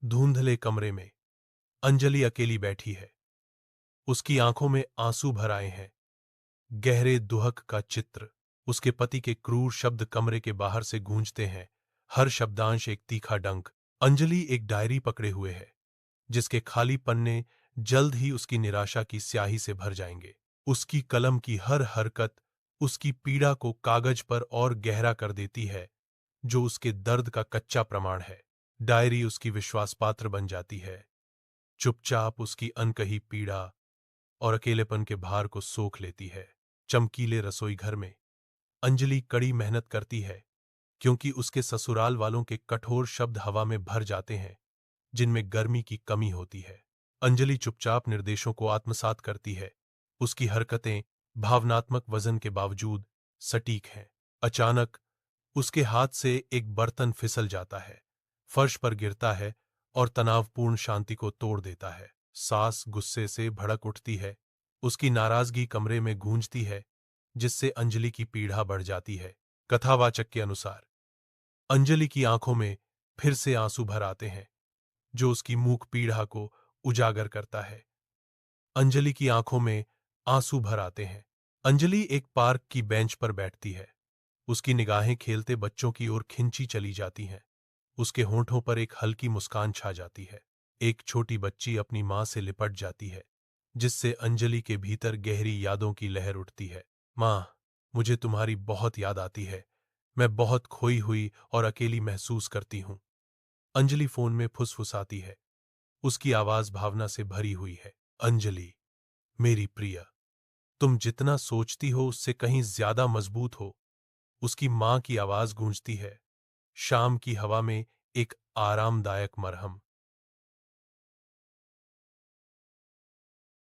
धुंधले कमरे में अंजलि अकेली बैठी है। उसकी आंखों में आंसू भर आए हैं। गहरे दुहक का चित्र। उसके पति के क्रूर शब्द कमरे के बाहर से गूंजते हैं, हर शब्दांश एक तीखा डंक। अंजलि एक डायरी पकड़े हुए है, जिसके खाली पन्ने जल्द ही उसकी निराशा की स्याही से भर जाएंगे। उसकी कलम की हर हरकत उसकी पीड़ा को कागज पर और गहरा कर देती है, जो उसके दर्द का कच्चा प्रमाण है। डायरी उसकी विश्वासपात्र बन जाती है, चुपचाप उसकी अनकही पीड़ा और अकेलेपन के भार को सोख लेती है। चमकीले रसोई घर में अंजलि कड़ी मेहनत करती है, क्योंकि उसके ससुराल वालों के कठोर शब्द हवा में भर जाते हैं, जिनमें गर्मी की कमी होती है। अंजलि चुपचाप निर्देशों को आत्मसात करती है। उसकी हरकतें भावनात्मक वजन के बावजूद सटीक हैं। अचानक उसके हाथ से एक बर्तन फिसल जाता है, फर्श पर गिरता है और तनावपूर्ण शांति को तोड़ देता है। सास गुस्से से भड़क उठती है। उसकी नाराजगी कमरे में गूंजती है, जिससे अंजलि की पीड़ा बढ़ जाती है। कथावाचक के अनुसार अंजलि की आंखों में फिर से आंसू भर आते हैं, जो उसकी मूक पीड़ा को उजागर करता है। अंजलि की आंखों में आंसू भर आते हैं। अंजलि एक पार्क की बेंच पर बैठती है। उसकी निगाहें खेलते बच्चों की ओर खिंची चली जाती हैं। उसके होंठों पर एक हल्की मुस्कान छा जाती है। एक छोटी बच्ची अपनी मां से लिपट जाती है, जिससे अंजलि के भीतर गहरी यादों की लहर उठती है। मां, मुझे तुम्हारी बहुत याद आती है। मैं बहुत खोई हुई और अकेली महसूस करती हूं। अंजलि फोन में फुसफुसाती है। उसकी आवाज भावना से भरी हुई है। अंजलि, मेरी प्रिय, तुम जितना सोचती हो उससे कहीं ज्यादा मजबूत हो। उसकी मां की आवाज गूंजती है, शाम की हवा में एक आरामदायक मरहम।